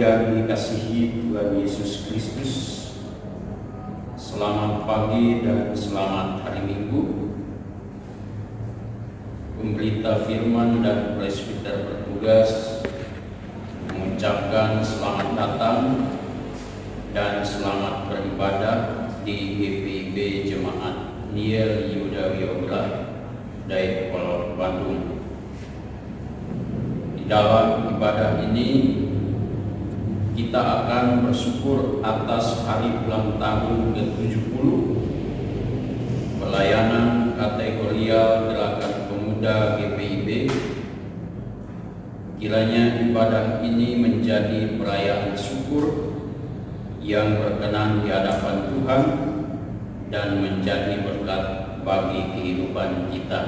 yang dikasihi Tuhan Yesus Kristus, selamat pagi dan selamat hari Minggu. Pemberita firman dan presbiter bertugas mengucapkan selamat datang dan selamat beribadah di GPIB Jemaat Niel Yuda Wiola, Dayakolot, Bandung. Di dalam ibadah ini kita akan bersyukur atas hari ulang tahun ke-70 pelayanan kategorial Gerakan Pemuda GPIB. Kiranya ibadah ini menjadi perayaan syukur yang berkenan di hadapan Tuhan dan menjadi berkat bagi kehidupan kita.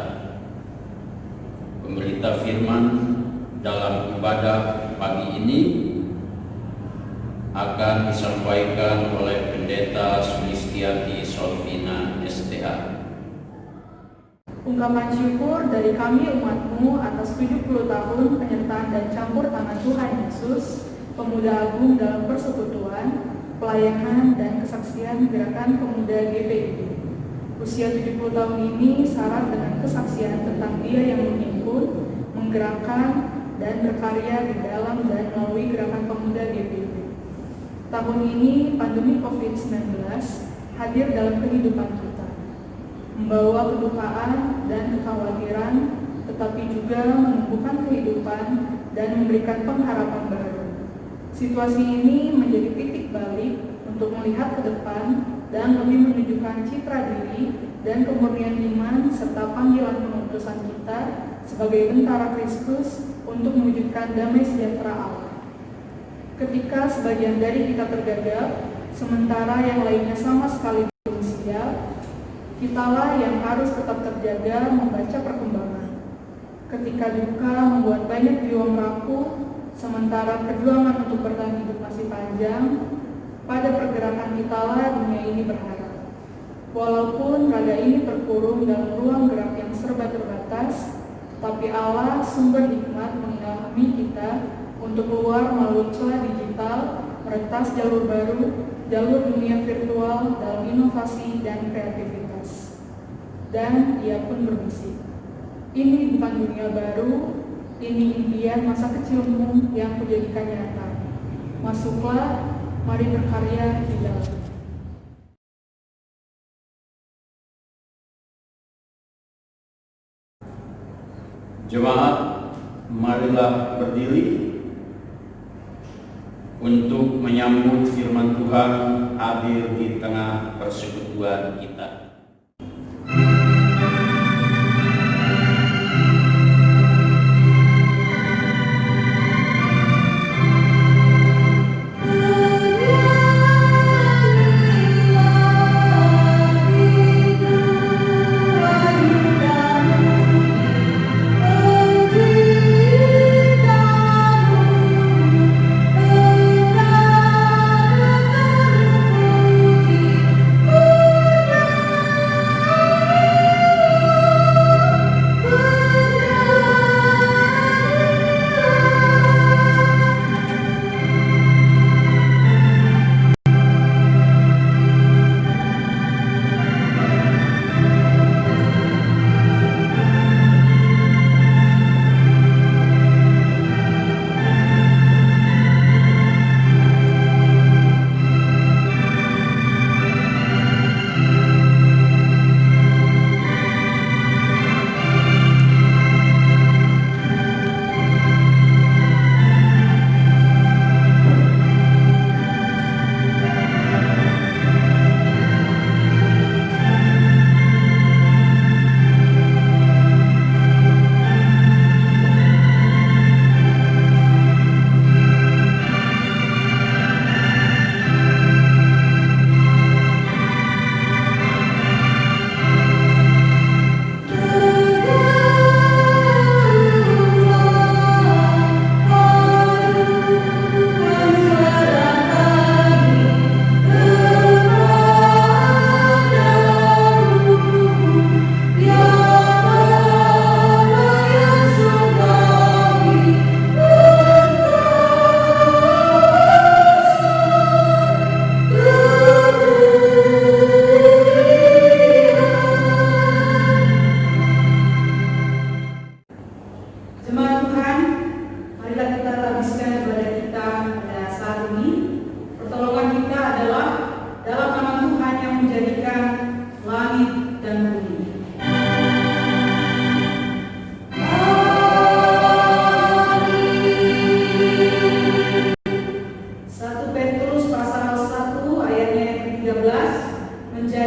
Pemberita firman dalam ibadah pagi ini akan disampaikan oleh Pendeta Sulistiati Solvina STH. Ungkapan syukur dari kami umatmu atas 70 tahun penyertaan dan campur tangan Tuhan Yesus, Pemuda Agung dalam persekutuan, pelayanan dan kesaksian Gerakan Pemuda GPIB. Usia 70 tahun ini syarat dengan kesaksian tentang Dia yang menghimpun, menggerakkan, dan berkarya di dalam dan melalui Gerakan Pemuda GPIB. Tahun ini pandemi COVID-19 hadir dalam kehidupan kita, membawa kedukaan dan kekhawatiran, tetapi juga menumbuhkan kehidupan dan memberikan pengharapan baru. Situasi ini menjadi titik balik untuk melihat ke depan dan lebih menunjukkan citra diri dan kemurnian iman serta panggilan pengutusan kita sebagai bentara Kristus untuk mewujudkan damai sejahtera Allah. Ketika sebagian dari kita tergagap, sementara yang lainnya sama sekali belum siap, kitalah yang harus tetap terjaga membaca perkembangan. Ketika duka membuat banyak jiwa merapuh, sementara perjuangan untuk bertahan hidup masih panjang, pada pergerakan kitalah dunia ini berharap. Walaupun raga ini terkurung dalam ruang gerak yang serba terbatas, tapi Allah sumber hikmat mengilhami kita untuk keluar melalui celah digital, meretas jalur baru, jalur dunia virtual dalam inovasi dan kreativitas. Dan Ia pun berbisik, ini bukan dunia baru, ini impian masa kecilmu yang kujadikan nyata. Masuklah, mari berkarya di dalam. Jemaat, marilah berdiri untuk menyambut firman Tuhan hadir di tengah persekutuan kita.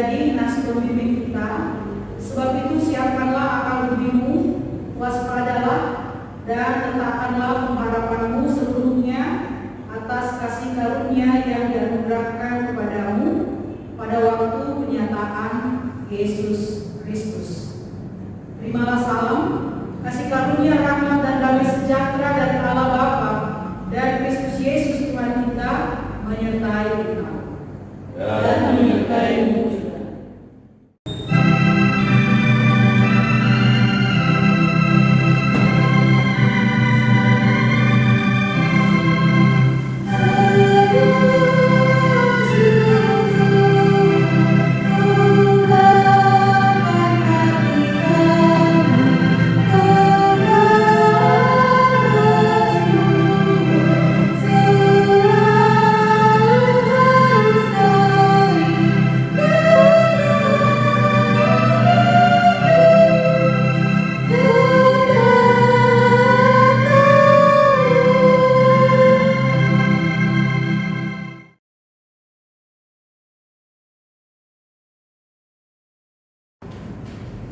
menjadi nas pembimbing kita. Sebab itu siapkanlah akal budimu, waspadalah, dan letakkanlah pengharapanmu seluruhnya atas kasih karunia yang dianugerahkan kepadamu pada waktu penyataan Yesus Kristus. Terimalah salam, kasih karunia, rahmat, dan damai sejahtera dari Allah Bapa dan Kristus Yesus Tuhan kita menyertai engkau dan menyertaimu juga.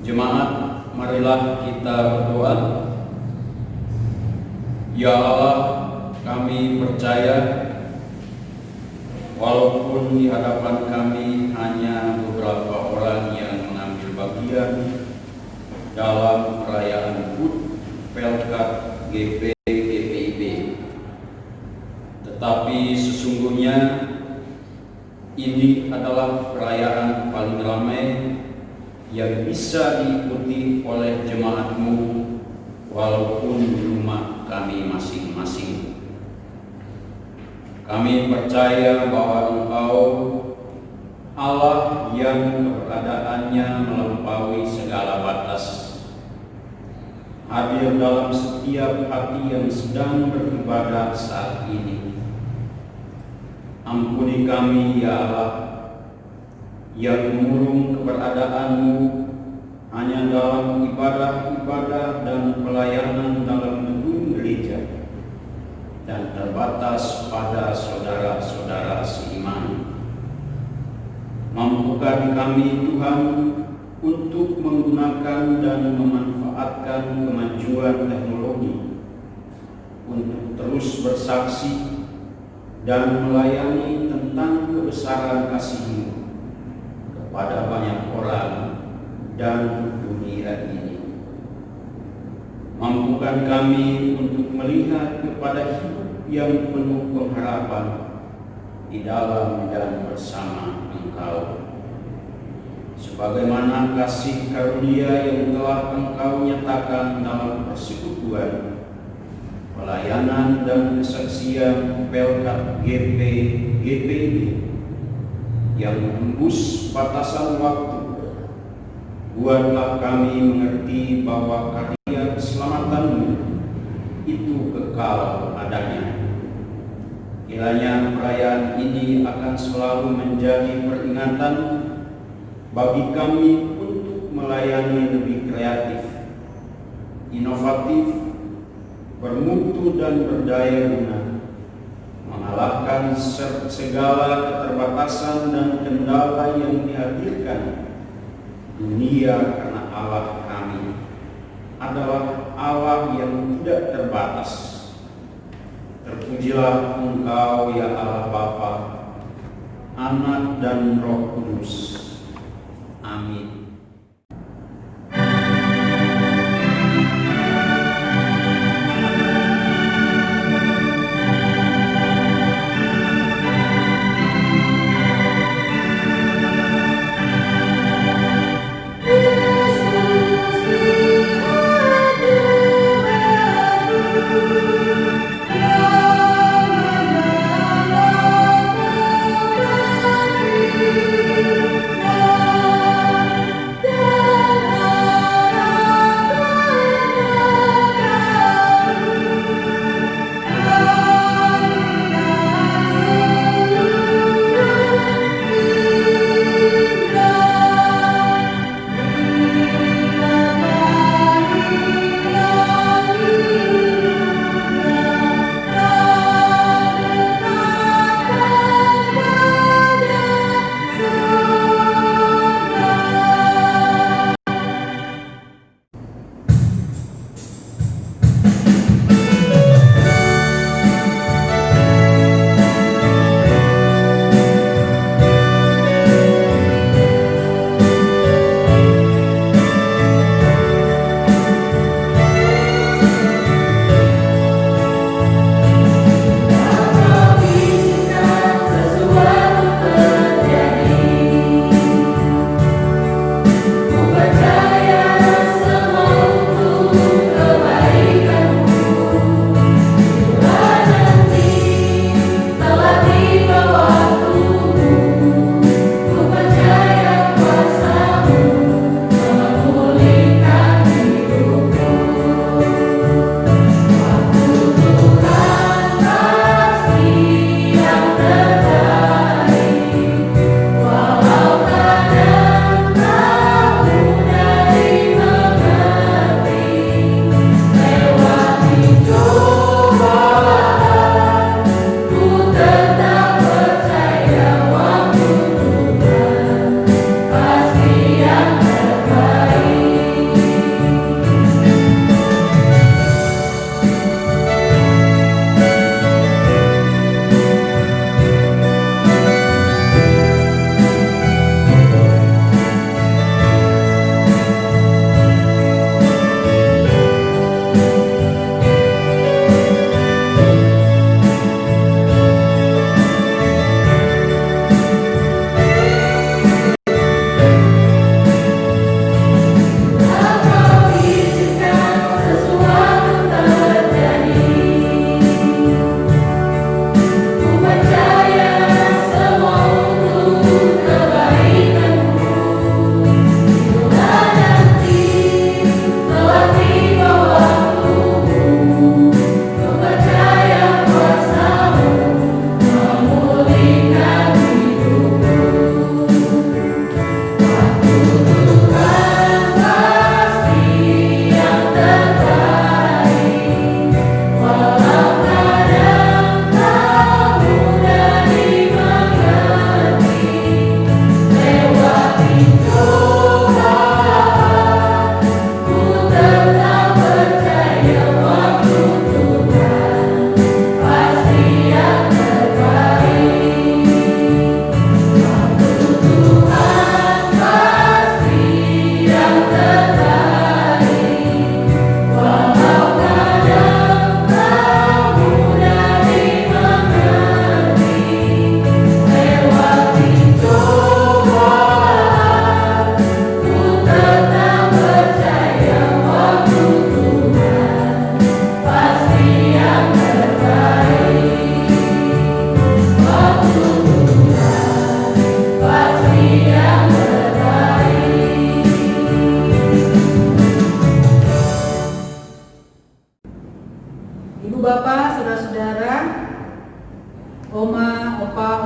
Jemaat, marilah kita berdoa. Ya Allah, kami percaya walaupun di hadapan kami hanya beberapa orang yang mengambil bagian dalam perayaan HUT Pelkat GPIB, tetapi sesungguhnya ini adalah perayaan paling ramai yang bisa diikuti oleh jemaat-Mu walaupun di rumah kami masing-masing. Kami percaya bahwa Engkau Allah yang keberadaannya melampaui segala batas, hadir dalam setiap hati yang sedang beribadah saat ini. Ampuni kami ya Allah, yang mengurung keberadaanmu hanya dalam ibadah-ibadah dan pelayanan dalam gedung gereja dan terbatas pada saudara-saudara seiman. Mampukan kami Tuhan untuk menggunakan dan memanfaatkan kemajuan teknologi untuk terus bersaksi dan melayani tentang kebesaran kasih-Mu pada banyak orang dan dunia ini. Mampukan kami untuk melihat kepada hidup yang penuh pengharapan di dalam dan bersama Engkau, sebagaimana kasih karunia yang telah Engkau nyatakan dalam persekutuan, pelayanan dan kesaksian Pelkat GPIB yang menembus batasan waktu. Buatlah kami mengerti bahwa karya keselamatan-Mu itu kekal adanya. Kiranya perayaan ini akan selalu menjadi peringatan bagi kami untuk melayani lebih kreatif, inovatif, bermutu dan berdaya guna, mengalahkan segala keterbatasan dan kendala yang dihadirkan dunia, karena Allah kami adalah Allah yang tidak terbatas. Terpujilah Engkau ya Allah Bapa, Anak dan Roh Kudus. Amin.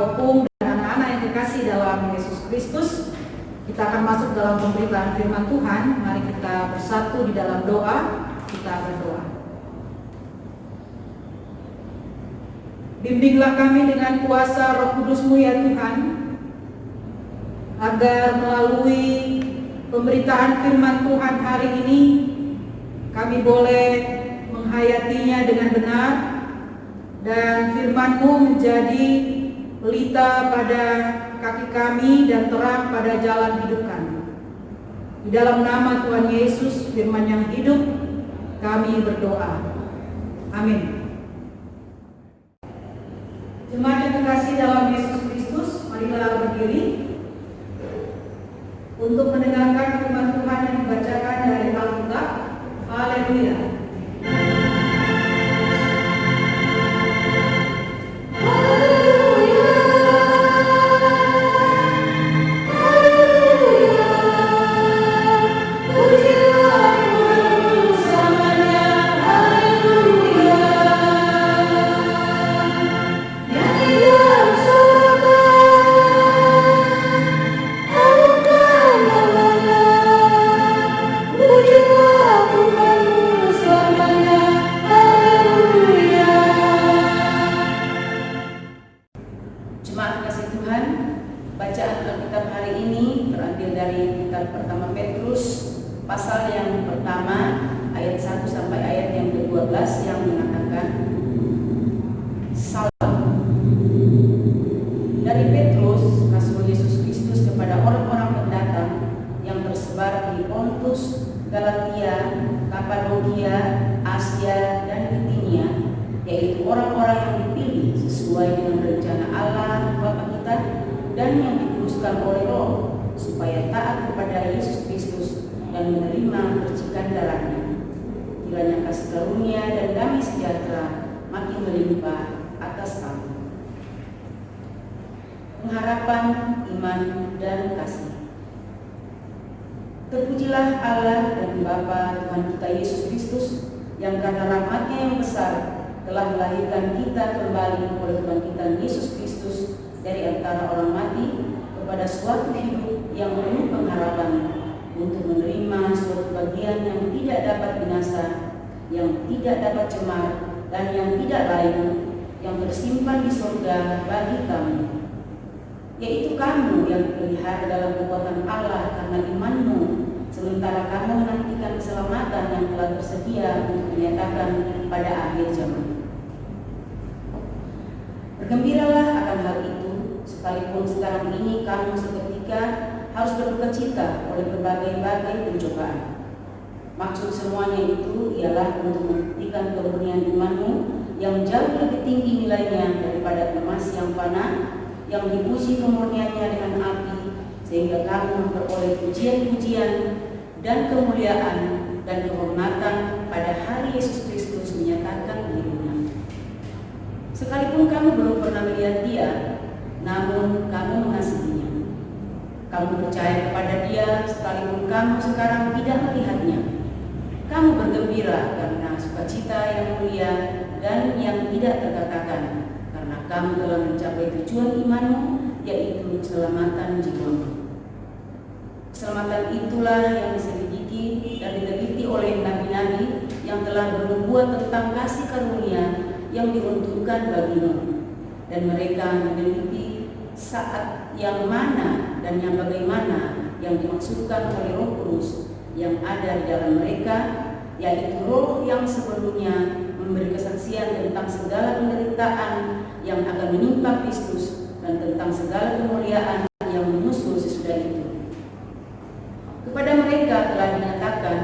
Opung dan anak-anak yang dikasih dalam Yesus Kristus, kita akan masuk dalam pemberitaan firman Tuhan. Mari kita bersatu di dalam doa. Kita berdoa. Bimbinglah kami dengan kuasa Roh Kudus-Mu ya Tuhan, agar melalui pemberitaan firman Tuhan hari ini kami boleh menghayatinya dengan benar, dan firman-Mu menjadi pelita pada kaki kami dan terang pada jalan hidup kami. Di dalam nama Tuhan Yesus, firman yang hidup, kami berdoa. Amin. Jemaat yang terkasih dalam Yesus Kristus, marilah berdiri untuk mendengarkan firman Tuhan yang dibacakan dari Alkitab. Haleluya. Pasal yang pertama ayat 1 sampai ayat yang ke-12 yang mengatakan, salam dari Petrus, rasul Yesus Kristus, kepada orang-orang pendatang yang tersebar di Pontus, Galatia, Kapadokia, Asia dan Bitinia, yaitu orang-orang yang dipilih sesuai dengan rencana Allah Bapa kita dan yang dikuduskan oleh Roh, supaya taat kepada Yesus Kristus dan menerima percikan darahnya. Kiranya kasih karunia dan damai sejahtera makin melimpah atas kamu. Pengharapan, iman, dan kasih. Terpujilah Allah dan Bapa Tuhan kita Yesus Kristus, yang karena rahmat-Nya yang besar telah melahirkan kita kembali oleh kebangkitan Yesus Kristus dari antara orang mati kepada suatu hidup yang penuh pengharapan, untuk menerima suatu bagian yang tidak dapat binasa, yang tidak dapat cemar, dan yang tidak lain, yang tersimpan di surga bagi kamu, yaitu kamu yang dipelihara dalam kekuatan Allah karena imanmu, sementara kamu menantikan keselamatan yang telah tersedia untuk dinyatakan pada akhir zaman. Bergembiralah akan hal itu, sekalipun sekarang ini kamu seketika harus berdukacita oleh berbagai-bagai pencobaan. Maksud semuanya itu ialah untuk membuktikan kemurnian imanmu yang jauh lebih tinggi nilainya daripada emas yang fana, yang dipuji kemurniannya dengan api, sehingga kamu memperoleh pujian-pujian dan kemuliaan dan kehormatan pada hari Yesus Kristus menyatakan dirinya. Sekalipun kamu belum pernah melihat Dia, namun kamu mengasihinya. Kamu percaya kepada Dia sekalipun kamu sekarang tidak melihatnya. Kamu bergembira karena sukacita yang mulia dan yang tidak terkatakan, karena kamu telah mencapai tujuan imanmu, yaitu keselamatan jiwamu. Keselamatan itulah yang diselidiki dan diteliti oleh nabi-nabi yang telah bernubuat tentang kasih karunia yang diuntukkan bagimu, dan mereka meneliti saat yang mana dan yang bagaimana yang dimaksudkan oleh Roh Kudus yang ada di dalam mereka, yaitu Roh yang sebelumnya memberi kesaksian tentang segala penderitaan yang akan menimpa Kristus dan tentang segala kemuliaan yang menyusul sesudah itu. Kepada mereka telah dinyatakan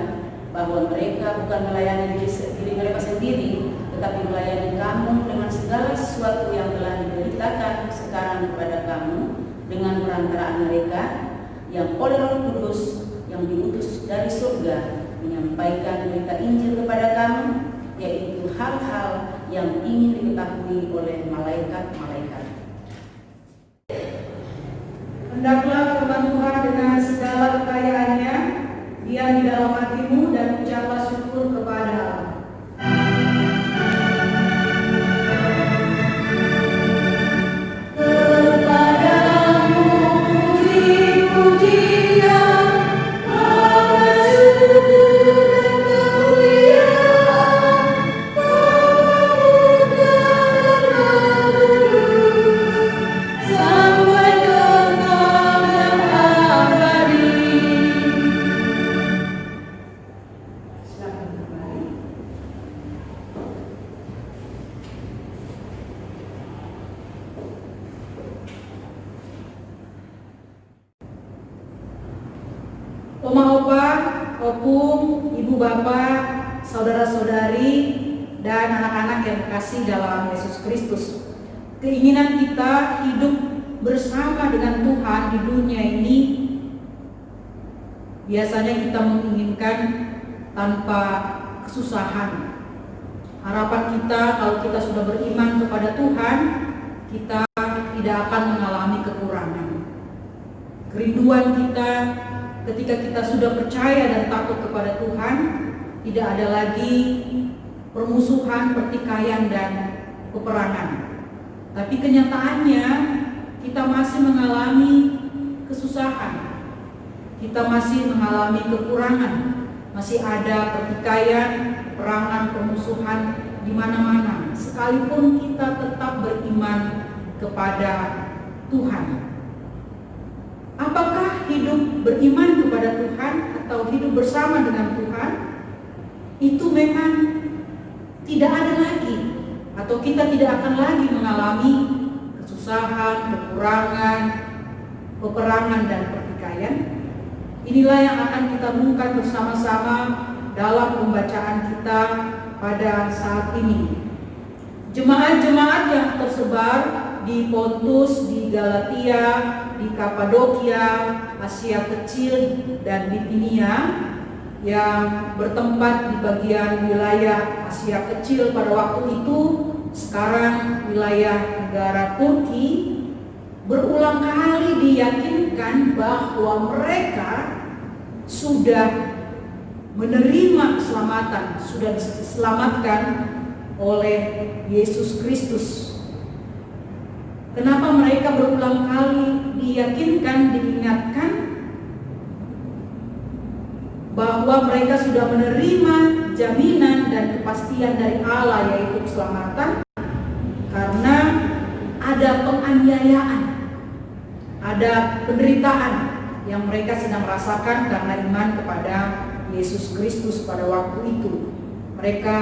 bahwa mereka bukan melayani diri mereka sendiri, tetapi melayani kamu dengan segala sesuatu yang telah diberitakan sekarang kepada kamu dengan perantaraan mereka yang oleh Roh Kudus yang diutus dari surga menyampaikan berita Injil kepada kamu, yaitu hal-hal yang ingin diketahui oleh malaikat-malaikat. Hendaklah firman Tuhan dengan segala kekayaannya diam di dalam hatimu dan ucaplah syukur kepada Allah. Kopung, Ibu Bapak, saudara-saudari, dan anak-anak yang dikasihi dalam Yesus Kristus. Keinginan kita hidup bersama dengan Tuhan di dunia ini, biasanya kita menginginkan tanpa kesusahan. Harapan kita kalau kita sudah beriman kepada Tuhan, kita tidak akan mengalami kekurangan. Kerinduan kita ketika kita sudah percaya dan takut kepada Tuhan, tidak ada lagi permusuhan, pertikaian, dan peperangan. Tapi kenyataannya kita masih mengalami kesusahan, kita masih mengalami kekurangan, masih ada pertikaian, peperangan, permusuhan di mana-mana. Sekalipun kita tetap beriman kepada Tuhan. Apakah hidup beriman kepada Tuhan atau hidup bersama dengan Tuhan itu memang tidak ada lagi, atau kita tidak akan lagi mengalami kesusahan, kekurangan, peperangan, dan pertikaian? Inilah yang akan kita renungkan bersama-sama dalam pembacaan kita pada saat ini. Jemaat-jemaat yang tersebar di Pontus, di Galatia, di Kapadokia, Asia Kecil, dan Bitinia yang bertempat di bagian wilayah Asia Kecil pada waktu itu, sekarang wilayah negara Turki, berulang kali diyakinkan bahwa mereka sudah menerima keselamatan, sudah diselamatkan oleh Yesus Kristus. Kenapa mereka berulang kali diyakinkan, diingatkan bahwa mereka sudah menerima jaminan dan kepastian dari Allah, yaitu keselamatan? Karena ada penganiayaan, ada penderitaan yang mereka sedang rasakan karena iman kepada Yesus Kristus pada waktu itu. Mereka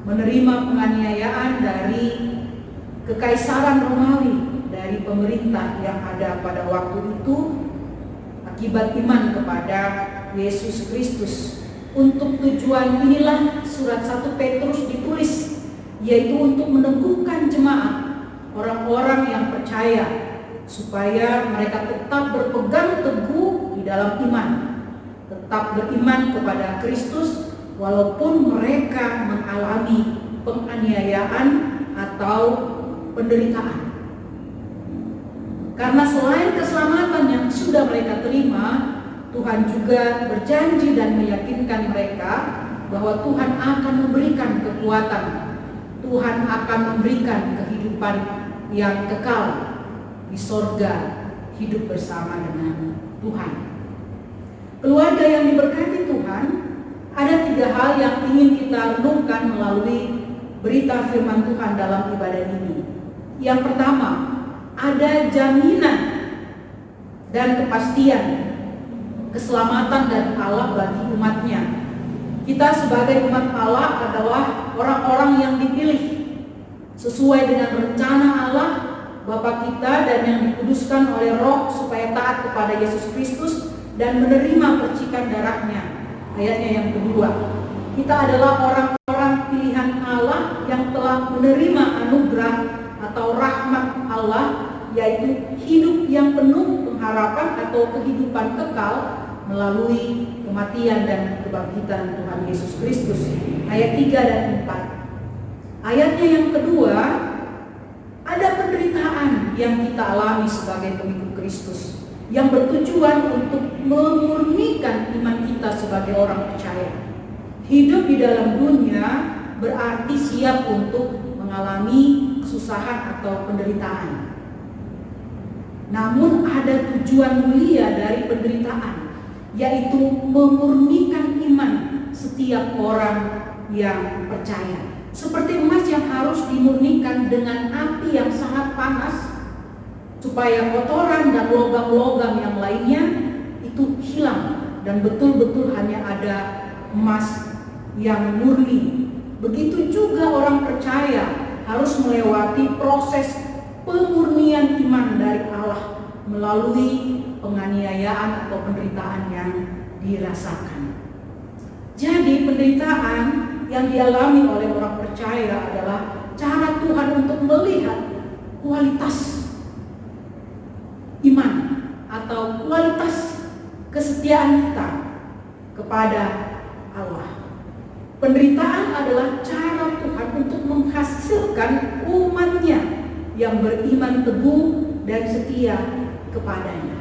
menerima penganiayaan dari Kekaisaran Romawi, dari pemerintah yang ada pada waktu itu akibat iman kepada Yesus Kristus. Untuk tujuan inilah surat 1 Petrus ditulis, yaitu untuk meneguhkan jemaat, orang-orang yang percaya, supaya mereka tetap berpegang teguh di dalam iman, tetap beriman kepada Kristus walaupun mereka mengalami penganiayaan atau penderitaan. Karena selain keselamatan yang sudah mereka terima, Tuhan juga berjanji dan meyakinkan mereka bahwa Tuhan akan memberikan kekuatan, Tuhan akan memberikan kehidupan yang kekal di sorga, hidup bersama dengan Tuhan. Keluarga yang diberkati Tuhan, ada 3 hal yang ingin kita renungkan melalui berita firman Tuhan dalam ibadah ini. Yang pertama, ada jaminan dan kepastian keselamatan dari Allah bagi umatnya. Kita sebagai umat Allah adalah orang-orang yang dipilih sesuai dengan rencana Allah Bapa kita dan yang dikuduskan oleh Roh supaya taat kepada Yesus Kristus dan menerima percikan darahnya. Ayatnya yang kedua, kita adalah orang-orang pilihan Allah yang telah menerima anugerah atau rahmat Allah, yaitu hidup yang penuh pengharapan atau kehidupan kekal melalui kematian dan kebangkitan Tuhan Yesus Kristus. Ayat 3 dan 4. Ayatnya yang kedua, ada penderitaan yang kita alami sebagai pengikut Kristus yang bertujuan untuk memurnikan iman kita sebagai orang percaya. Hidup di dalam dunia berarti siap untuk mengalami kesusahan atau penderitaan. Namun ada tujuan mulia dari penderitaan, yaitu memurnikan iman setiap orang yang percaya. Seperti emas yang harus dimurnikan dengan api yang sangat panas, supaya kotoran dan logam-logam yang lainnya itu hilang dan betul-betul hanya ada emas yang murni. Begitu juga orang percaya harus melewati proses pemurnian iman dari Allah melalui penganiayaan atau penderitaan yang dirasakan. Jadi penderitaan yang dialami oleh orang percaya adalah cara Tuhan untuk melihat kualitas iman atau kualitas kesetiaan kita kepada Allah. Penderitaan adalah cara Tuhan untuk menghasilkan umat-Nya yang beriman teguh dan setia kepadanya.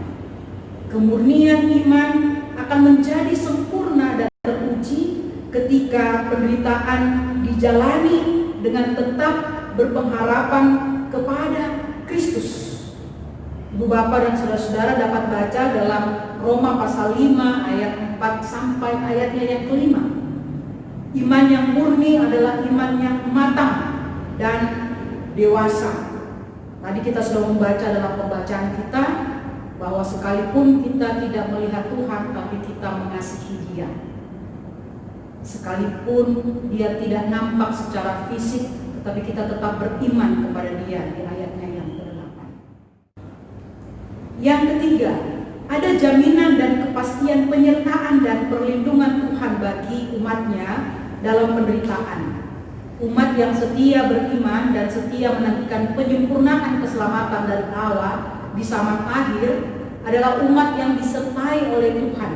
Kemurnian iman akan menjadi sempurna dan teruji ketika penderitaan dijalani dengan tetap berpengharapan kepada Kristus. Ibu Bapak dan saudara-saudara dapat baca dalam Roma pasal 5 ayat 4 sampai ayatnya yang kelima. Iman yang murni adalah iman yang matang dan dewasa. Tadi kita sudah membaca dalam pembacaan kita bahwa sekalipun kita tidak melihat Tuhan, tapi kita mengasihi Dia. Sekalipun Dia tidak nampak secara fisik, tetapi kita tetap beriman kepada Dia di ayatnya yang ke-8. Yang ketiga, ada jaminan dan kepastian penyertaan dan perlindungan Tuhan bagi umat-Nya dalam penderitaan. Umat yang setia beriman dan setia menantikan penyempurnaan keselamatan dari Allah di zaman akhir adalah umat yang disertai oleh Tuhan,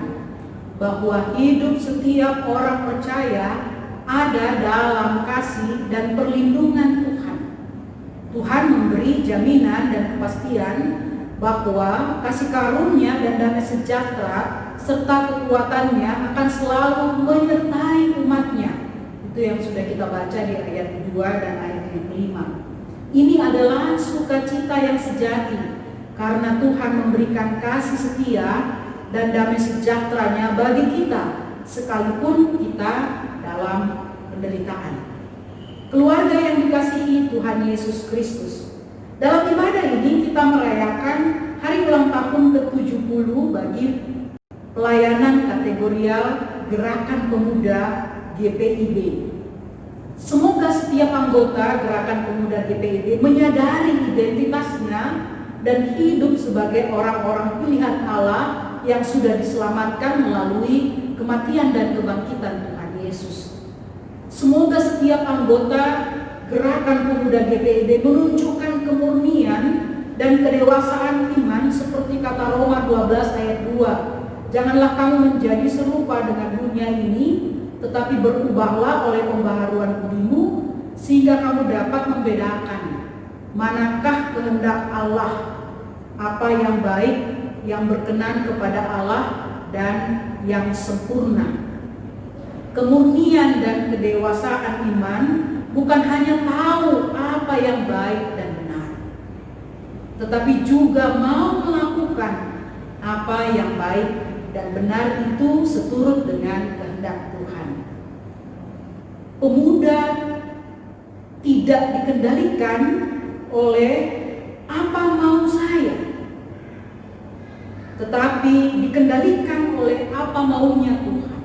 bahwa hidup setiap orang percaya ada dalam kasih dan perlindungan Tuhan. Tuhan memberi jaminan dan kepastian bahwa kasih karunia dan damai sejahtera serta kekuatannya akan selalu menyertai umat-Nya. Itu yang sudah kita baca di ayat 2 dan ayat yang kelima. Ini adalah sukacita yang sejati karena Tuhan memberikan kasih setia dan damai sejahteranya bagi kita sekalipun kita dalam penderitaan. Keluarga yang dikasihi Tuhan Yesus Kristus, dalam ibadah ini kita merayakan hari ulang tahun ke-70 bagi pelayanan kategorial Gerakan Pemuda GPIB. Semoga setiap anggota Gerakan Pemuda GPIB menyadari identitasnya dan hidup sebagai orang-orang pilihan Allah yang sudah diselamatkan melalui kematian dan kebangkitan Tuhan Yesus. Semoga setiap anggota Gerakan Pemuda GPIB menunjukkan kemurnian dan kedewasaan iman seperti kata Roma 12 ayat 2. Janganlah kamu menjadi serupa dengan dunia ini, tetapi berubahlah oleh pembaharuan budimu, sehingga kamu dapat membedakan manakah kehendak Allah, apa yang baik, yang berkenan kepada Allah, dan yang sempurna. Kemurnian dan kedewasaan iman bukan hanya tahu apa yang baik dan benar, tetapi juga mau melakukan apa yang baik dan benar itu seturut dengan kehendak Tuhan. Pemuda tidak dikendalikan oleh apa mau saya, tetapi dikendalikan oleh apa maunya Tuhan.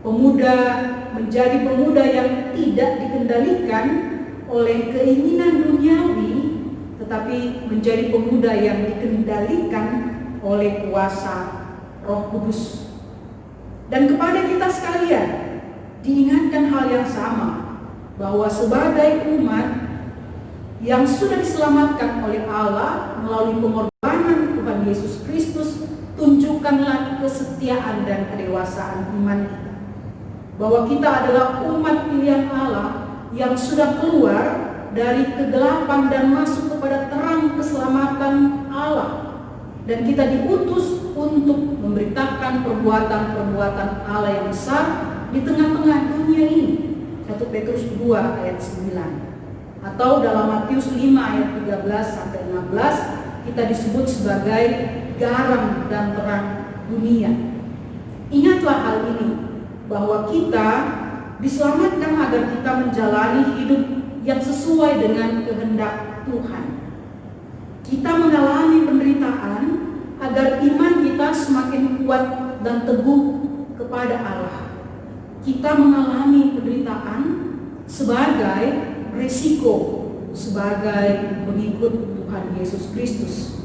Pemuda menjadi pemuda yang tidak dikendalikan oleh keinginan duniawi, tetapi menjadi pemuda yang dikendalikan oleh kuasa Roh Kudus. Dan kepada kita sekalian diingatkan hal yang sama, bahwa sebagai umat yang sudah diselamatkan oleh Allah melalui pengorbanan Tuhan Yesus Kristus, tunjukkanlah kesetiaan dan kedewasaan iman kita, bahwa kita adalah umat pilihan Allah yang sudah keluar dari kegelapan dan masuk kepada terang keselamatan Allah. Dan kita diutus untuk memberitakan perbuatan-perbuatan Allah yang besar di tengah-tengah dunia ini. 1 Petrus 2 ayat 9. Atau dalam Matius 5 ayat 13 sampai 16 kita disebut sebagai garam dan terang dunia. Ingatlah hal ini, bahwa kita diselamatkan agar kita menjalani hidup yang sesuai dengan kehendak Tuhan. Kita mengalami penderitaan agar iman kita semakin kuat dan teguh kepada Allah. Kita mengalami penderitaan sebagai risiko, sebagai pengikut Tuhan Yesus Kristus.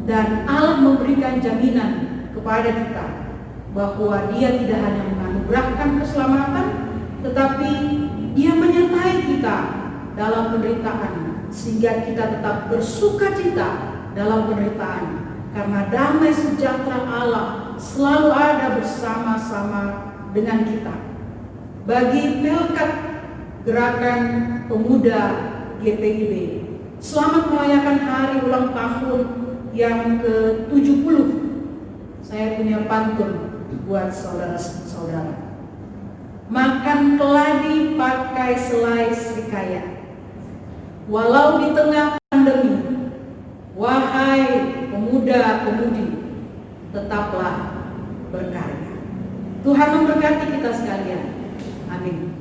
Dan Allah memberikan jaminan kepada kita bahwa Dia tidak hanya menganugerahkan menganugerahkan keselamatan, tetapi Dia menyertai kita dalam penderitaan, sehingga kita tetap bersukacita dalam penderitaan, karena damai sejahtera Allah selalu ada bersama-sama dengan kita. Bagi Pelkat Gerakan Pemuda GPIB, selamat merayakan hari ulang tahun yang ke-70. Saya punya pantun buat saudara-saudara. Makan keladi pakai selai serikaya, walau di tengah pandemi, wahai pemuda-pemudi, tetaplah berkarya. Tuhan memberkati kita sekalian. Amin.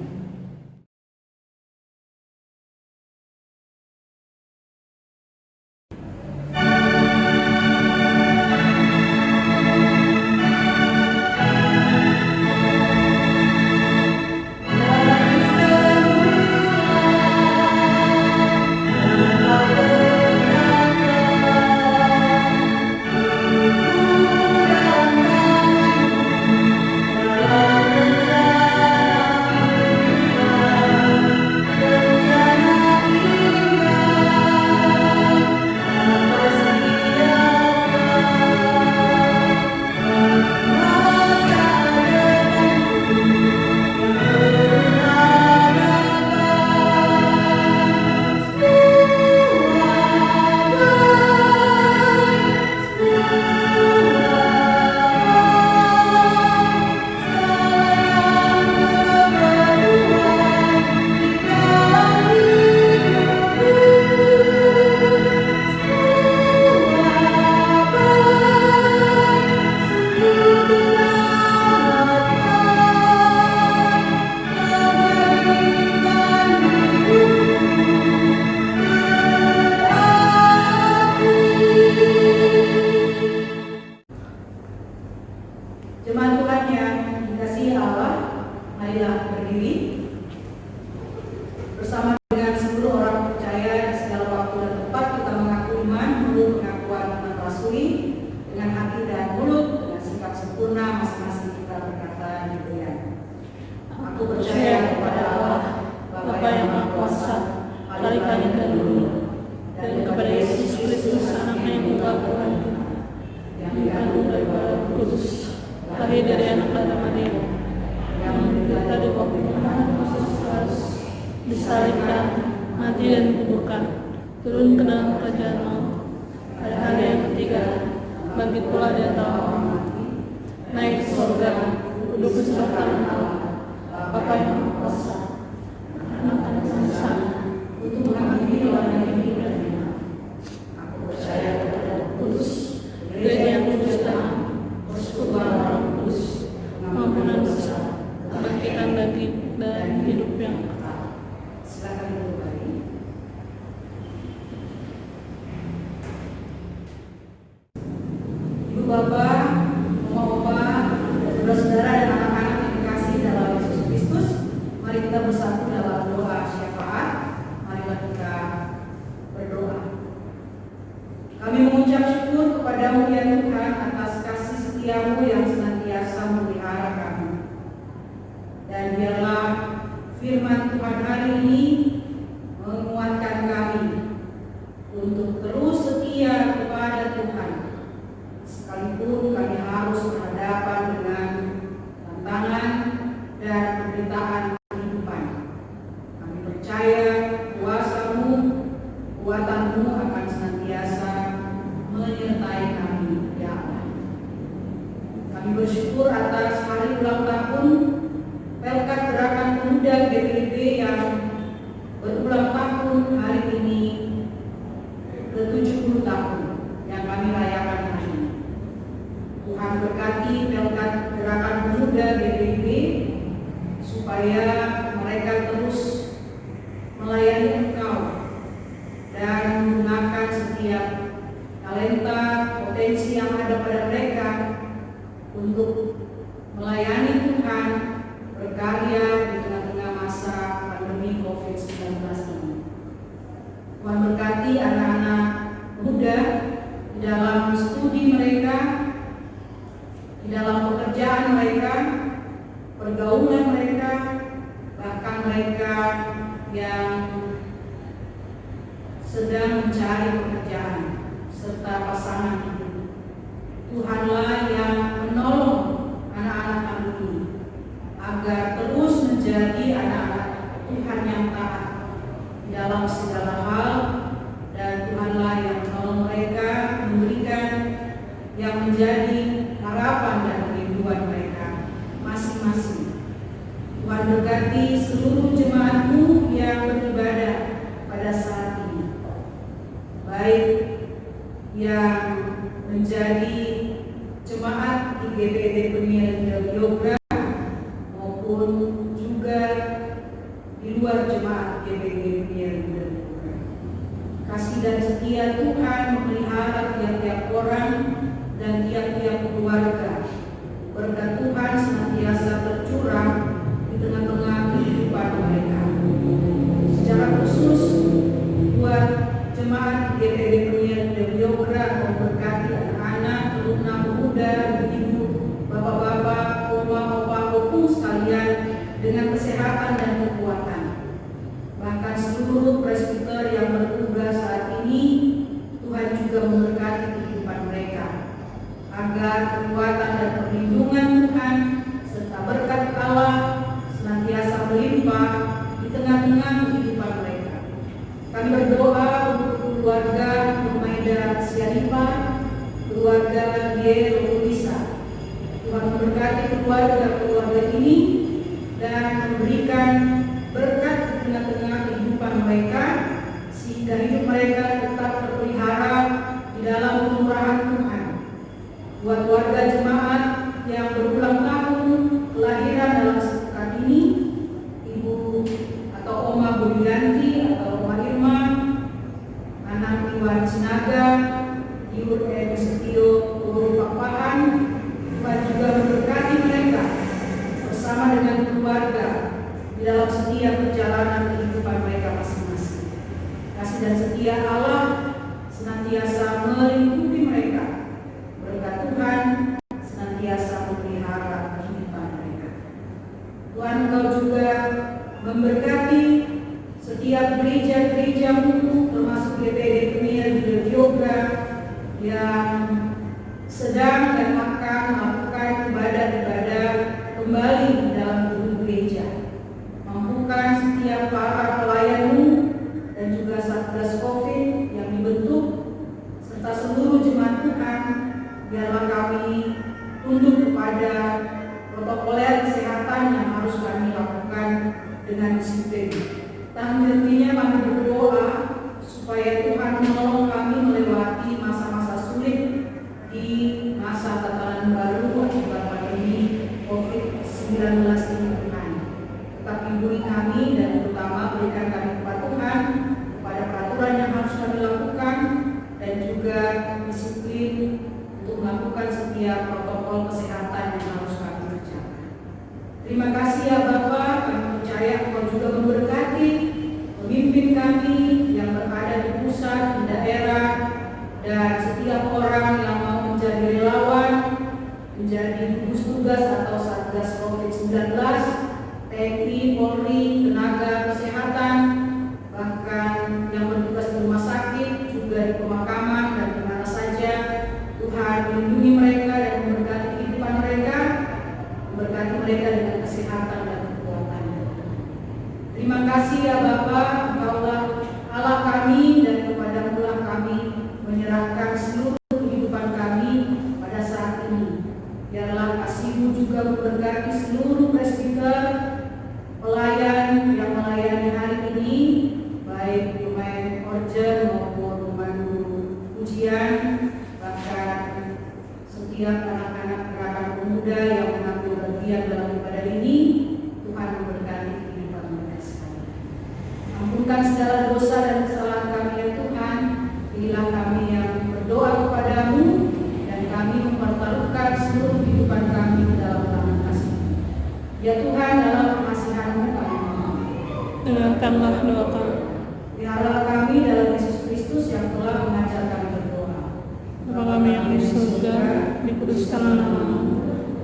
Jemaat Tuhan yang dikasihi Allah, marilah berdiri bersama dengan seluruh orang percaya di segala waktu dan tempat. Kita mengaku iman menurut pengakuan iman rasuli, dengan hati dan mulut, dengan sikap sempurna masing-masing kita berkata demikian. Aku percaya kepada Allah, Bapa yang Maha Kuasa, kali-kali dan dulu, dan kepada Yesus Kristus Anaknya yang tunggal Tuhan, yang dikandung dari Roh Kudus, lahir dari anak darah Maria, yang menderita di bawah pemerintahan Pilatus, disalibkan, mati dan dikuburkan, turun ke dalam kerajaan maut, pada hari yang ketiga bangkit pula di antara orang mati, naik ke surga, duduk bersama kanan Allah, Bapa yang Maha Kuasa, anak-anak bangsa, untuk mengampuni orang yang hidup dan mati. Aku percaya kepada Roh Kudus, gereja yang kudus dan persekutuan Roh Kudus, pengampunan dosa, kebangkitan dan hidup yang kekal. Silakan duduk lagi. Ibu Bapak, Mama Bapak, saudara-saudara dan anak-anak yang dikasihi dalam Yesus Kristus, mari kita bersatu dalam doa syafaat. Marilah kita berdoa. Kami mengucap syukur kepadamu ya Tuhan atas kasih setiamu yang senantiasa memelihara kami. Dan biarlah firman Tuhan hari ini menguatkan kami untuk terus setia kepada Tuhan, sekalipun kami harus berhadapan dengan tantangan dan penderitaan kehidupan. Kami percaya kuasa-Mu, kuatan-Mu akan senantiasa menyertai kami, ya Allah. Kami bersyukur atas hari ulang tahun Pelkat Gerakan Pemuda GPIB yang berulang tahun hari ini ke-70 tahun yang kami rayakan hari ini. Tuhan berkati Pelkat Gerakan Pemuda GPIB supaya mereka terus melayani Engkau dan menggunakan setiap talenta, potensi yang ada pada mereka untuk melayani Tuhan, berkarya di tengah-tengah masa pandemi COVID-19 ini. Tuhan berkati anak-anak muda di dalam studi mereka, di dalam pekerjaan mereka, pergaulan mereka, bahkan mereka yang sedang mencari pekerjaan serta pasangan hidup. Tuhanlah yang menolong anak-anak kami ini agar terus menjadi anak-anak Tuhan yang taat dalam segala hal, dan Tuhanlah yang menolong mereka, memberikan yang menjadi harapan dan kerinduan mereka masing-masing. Tuhan berkati seluruh jemaat-Mu yang beribadah pada saat ini, baik yang menjadi jemaat di GPD Peniel Yoga maupun juga di luar jemaat GPD Peniel Yoga. Kasih dan setia Tuhan memelihara tiap-tiap orang dan tiap-tiap keluarga. Berkat Tuhan senantiasa tercurah di tengah-tengah kehidupan mereka. Secara khusus buat jemaat GPD Peniel Yoga memberkati anak-anak, alumni muda, ibu, bapak-bapak, opa-opa sekalian dengan kesehatan dan kekuatan. Bahkan seluruh presbiter yang bertugas saat ini, Tuhan juga memberkati kehidupan mereka, agar kekuatan dan perlindungan Tuhan serta berkat Allah senantiasa melimpah di tengah-tengah kehidupan mereka. Kami berdoa untuk keluarga Rumaida Sialipa, keluarga Diego Lisa. Tuhan memberkati keluarga ini dan memberikan berkat di tengah-tengah kehidupan mereka, sehingga hidup mereka tetap terpelihara di dalam kemurahan Tuhan. Buat warga jemaat yang berulang tahun kelahiran dalam sepekan ini, Ibu atau Oma Budianti atau Oma Irma, anak Iwan Sinaga, Iur M. Setio Guru Pakpahan, Tuhan juga memberkati mereka bersama dengan keluarga di dalam setiap perjalanan kehidupan mereka masing-masing. Kasih dan setia Allah senantiasa melingkupi mereka. Berkat Tuhan senantiasa memelihara kehidupan mereka. Tuhan, Engkau juga memberkati setiap gereja-gereja-Mu, termasuk GPD Peniel Yoga yang sedang dan akan melakukan ibadah-ibadah kembali di dalam gedung gereja. Mampukan setiap para pelayan-Mu dan juga Satgas Covid yang dibentuk serta seluruh jemaat Tuhan, biarlah kami tunduk kepada protokoler kesehatan yang harus kami lakukan dengan disiplin. Tak hentinya kami berdoa supaya Tuhan menolong kami melewati masa-masa sulit di masa tatanan baru akibat pandemi COVID-19 ini, Tuhan. Tetap lindungi kami dan terutama berikan kami kepatuhan pada peraturan yang harus kami lakukan dan juga disiplin untuk melakukan setiap protokol kesehatan yang harus kami kerjakan. Terima kasih ya Bapak, kami percaya Engkau juga memberkati pemimpin kami yang berada di pusat, di daerah, dan setiap orang yang mau menjadi relawan, menjadi gugus tugas atau Satgas COVID-19, TNI, Polri, tenaga kesehatan, bahkan yang bertugas di rumah sakit, juga di pemakaman dan di mana saja. Tuhan melindungi mereka dan memberkati kehidupan mereka, memberkati mereka dengan kesehatan dan kekuatan. Terima kasih ya Bapa, Engkaulah Allah kami, dan kepadamu-lah kami menyerahkan seluruh kehidupan kami pada saat ini. Biarlah kasih-Mu juga memberkati seluruh presbiter, pelayan yang melayani hari ini, baik pemain organ maupun pemandu ujian, bahkan setiap anak-anak gerakan pemuda yang mengambil bagian dalam ibadah ini. Tuhan memberkati kehidupan mereka sekalian. Ampunkan segala dosa dan kesalahan kami ya Tuhan. Inilah kami yang berdoa kepadamu, dan kami mempertaruhkan seluruh kehidupan kami dalam tangan kasih. Ya Tuhan, dalam kemasihan-Mu kami mohon. Dengarkanlah doa kami. Pelihara kami dalam Yesus Kristus yang telah mengajar kami berdoa. Bapa kami yang di surga, dikuduskanlah namamu,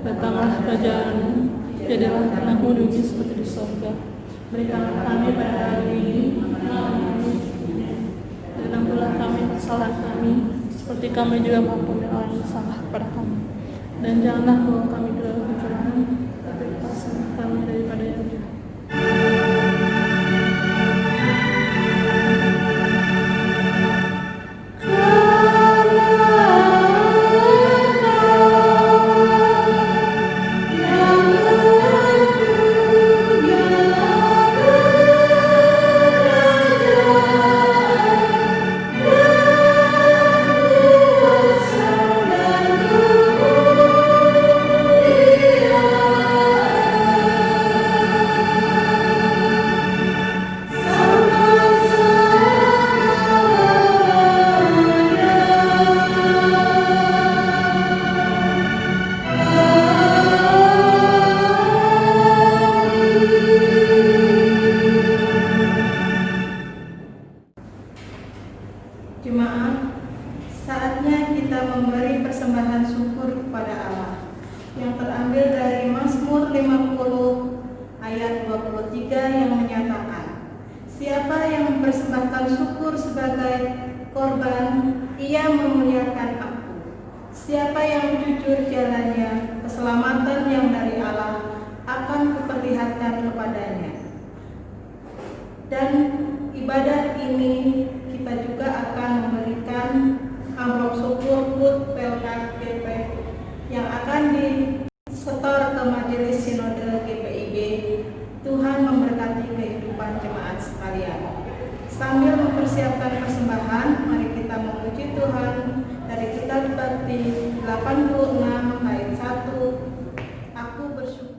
datanglah kerajaan-Mu, jadilah tanahmu dunia seperti di sorga. Berikanlah kami pada hari ini kami, dan ampunilah kami kesalahan kami, seperti kami juga mengampuni orang yang salah kepada kami. Dan janganlah bawa kami ke dalam pencobaan, tapi lepaskanlah kami daripada yang jahat. Jemaat, saatnya kita memberi persembahan syukur kepada Allah yang terambil dari Mazmur 50 ayat 23 yang menyatakan, siapa yang mempersembahkan syukur sebagai korban, ia memuliakan aku. Siapa yang jujur jalannya, keselamatan yang dari Allah akan kuperlihatkan kepadanya. Dan ibadat ini kita juga akan memberikan amplop syukur HUT Pelkat GP yang akan disetor ke Majelis Sinode GPIB. Tuhan memberkati kehidupan jemaat sekalian. Sambil mempersiapkan persembahan, mari kita memuji Tuhan dari kitab Bakti 86 ayat 1. Aku bersyukur.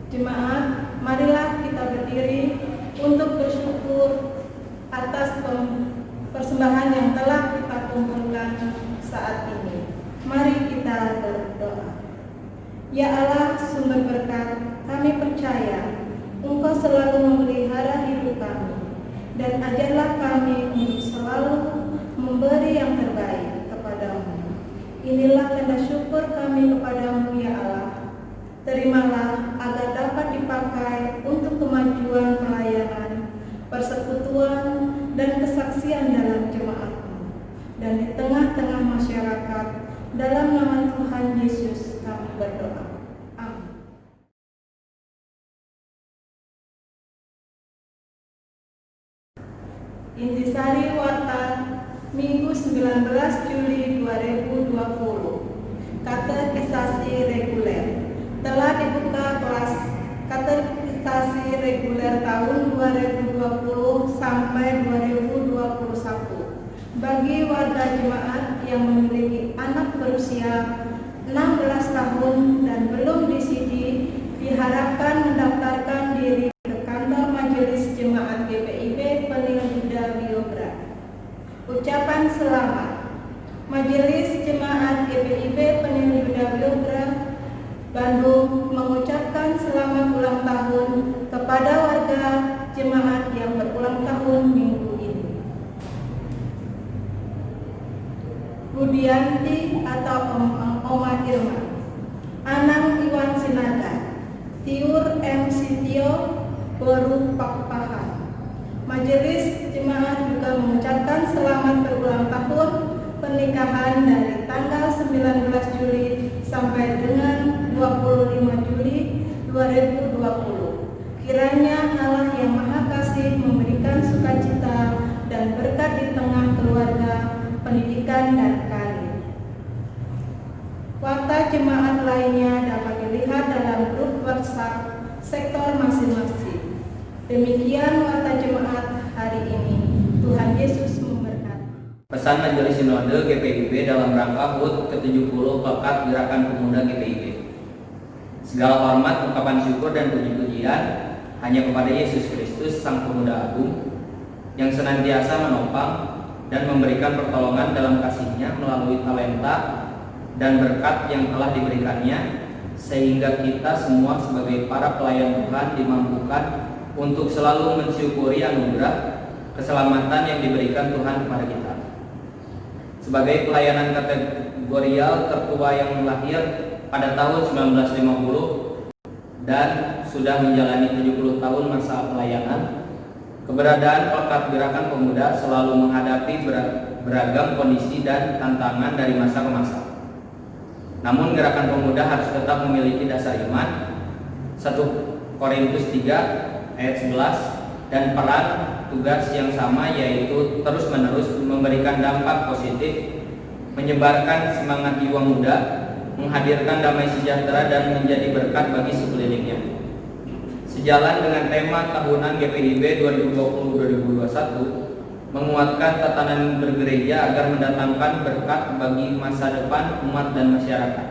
Jemaat, marilah kita berdiri untuk bersyukur atas persembahan yang telah kita kumpulkan saat ini. Mari kita berdoa. Ya Allah, sumber berkat, kami percaya Engkau selalu memelihara hidup kami, dan ajarlah kami untuk selalu memberi yang terbaik kepadamu. Inilah tanda syukur kami kepadamu, ya Allah. Terimalah agar dapat dipakai untuk kemajuan pelayanan, persekutuan, dan kesaksian dalam jemaatmu, dan di tengah-tengah masyarakat. Dalam nama Tuhan Yesus kami berdoa. Amin. Intisari Watan, Minggu 19 Juli 2020. Katekisasi reguler. Telah dibuka kelas katekisasi reguler tahun 2020 sampai 2021 bagi warga jemaat yang memiliki anak berusia 16 tahun dan belum disidi diharapkan mendaftarkan diri ke kantor Majelis Jemaat GPIB Penyelenggara Biogra. Ucapan selamat. Majelis Jemaat GPIB Penyelenggara Biogra Bandung mengucapkan selamat ulang tahun kepada warga jemaat yang berulang tahun minggu ini. Budianti atau Oma Irma, Anang Iwan Sinaga, Tiur M. Sitio, Boru Pakpahan. Majelis Jemaat juga mengucapkan selamat berulang tahun pernikahan dari tanggal 19 Juli sampai dengan 25 Juli 2020. Kiranya Allah yang Maha Kasih memberikan sukacita dan berkat di tengah keluarga, pendidikan, dan karir. Warta jemaat lainnya dapat dilihat dalam grup WhatsApp sektor masing-masing. Demikian warta jemaat hari ini. Tuhan Yesus memberkati. Pesan Majelis Sinode GPIB dalam rangka HUT ke-70 Pekat Gerakan Pemuda GPIB. Segala hormat, ungkapan syukur, dan puji-pujian hanya kepada Yesus Kristus, Sang Pemuda Agung, yang senantiasa menopang dan memberikan pertolongan dalam kasih-Nya melalui talenta dan berkat yang telah diberikannya, sehingga kita semua sebagai para pelayan Tuhan dimampukan untuk selalu mensyukuri anugerah keselamatan yang diberikan Tuhan kepada kita. Sebagai pelayanan kategorial tertua yang lahir pada tahun 1950 dan sudah menjalani 70 tahun masa pelayanan, keberadaan Pekat Gerakan Pemuda selalu menghadapi beragam kondisi dan tantangan dari masa ke masa. Namun Gerakan Pemuda harus tetap memiliki dasar iman, 1 Korintus 3 ayat 11, dan peran tugas yang sama, yaitu terus-menerus memberikan dampak positif, menyebarkan semangat jiwa muda, menghadirkan damai sejahtera, dan menjadi berkat bagi sekelilingnya. Sejalan dengan tema tahunan GPIB 2020-2021, menguatkan tatanan bergereja agar mendatangkan berkat bagi masa depan umat dan masyarakat.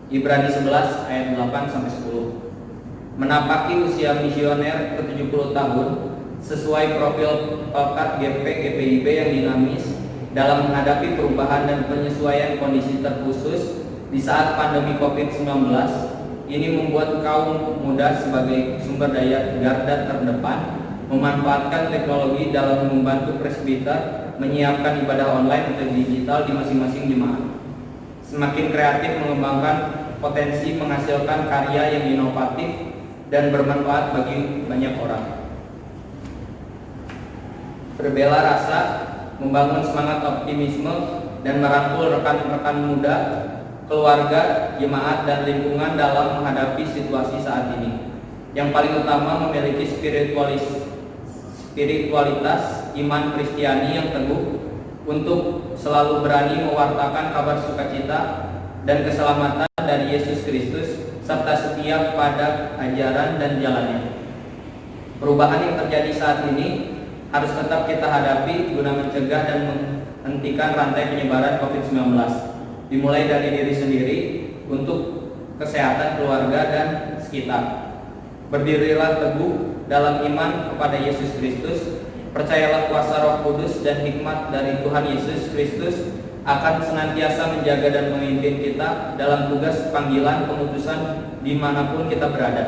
Ibrani 11 ayat 8-10. Menapaki usia misioner ke-70 tahun sesuai profil Pekat GPIB yang dinamis dalam menghadapi perubahan dan penyesuaian kondisi terkhusus di saat pandemi COVID-19. Ini membuat kaum muda sebagai sumber daya garda terdepan memanfaatkan teknologi dalam membantu presbiter menyiapkan ibadah online atau digital di masing-masing jemaat. Semakin kreatif mengembangkan potensi menghasilkan karya yang inovatif dan bermanfaat bagi banyak orang. Berbela rasa, membangun semangat optimisme, dan merangkul rekan-rekan muda, keluarga, jemaat, dan lingkungan dalam menghadapi situasi saat ini. Yang paling utama memiliki spiritualitas iman Kristiani yang teguh untuk selalu berani mewartakan kabar sukacita dan keselamatan dari Yesus Kristus serta setia pada ajaran dan jalannya. Perubahan yang terjadi saat ini harus tetap kita hadapi guna mencegah dan menghentikan rantai penyebaran COVID-19, dimulai dari diri sendiri untuk kesehatan keluarga dan sekitar. Berdirilah teguh dalam iman kepada Yesus Kristus, percayalah kuasa Roh Kudus dan hikmat dari Tuhan Yesus Kristus akan senantiasa menjaga dan memimpin kita dalam tugas panggilan pengutusan dimanapun kita berada.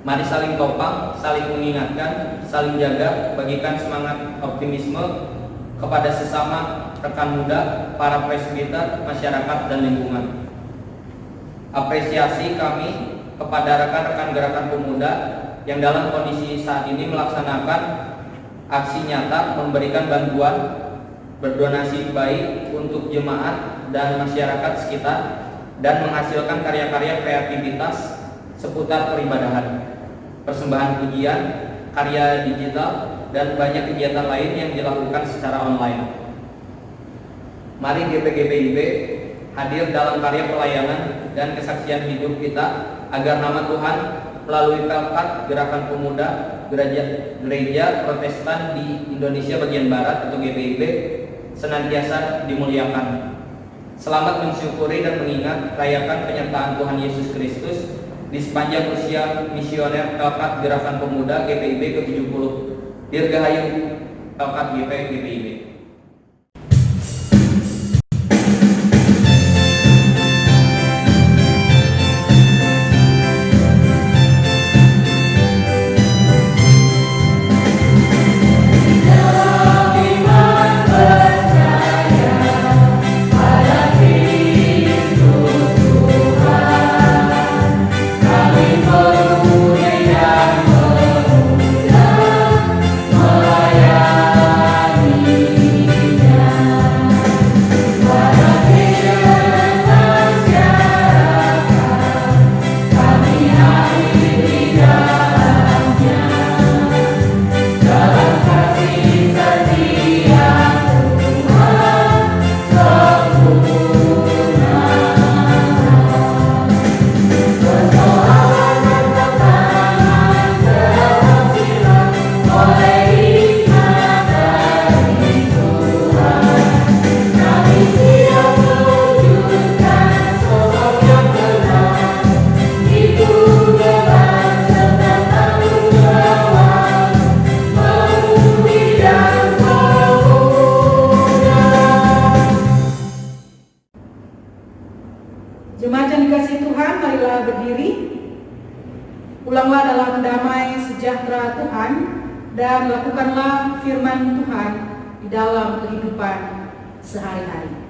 Mari saling topang, saling mengingatkan, saling jaga, bagikan semangat optimisme kepada sesama rekan muda, para presbiter, masyarakat, dan lingkungan. Apresiasi kami kepada rekan-rekan Gerakan Pemuda yang dalam kondisi saat ini melaksanakan aksi nyata memberikan bantuan, berdonasi baik untuk jemaat dan masyarakat sekitar, dan menghasilkan karya-karya kreativitas seputar peribadahan, persembahan pujian, karya digital, dan banyak kegiatan lain yang dilakukan secara online. Mari GPIB hadir dalam karya pelayanan dan kesaksian hidup kita agar nama Tuhan melalui Pekat Gerakan Pemuda Gereja Protestan di Indonesia bagian Barat atau GPIB senantiasa dimuliakan. Selamat mensyukuri dan mengingat rayakan penyertaan Tuhan Yesus Kristus di sepanjang usia misioner Pelkat Gerakan Pemuda GPIB ke-70. Dirgahayu Pelkat GPIB. Jemaat yang dikasihi Tuhan, marilah berdiri. Ulanglah dalam damai sejahtera Tuhan dan lakukanlah firman Tuhan di dalam kehidupan sehari-hari.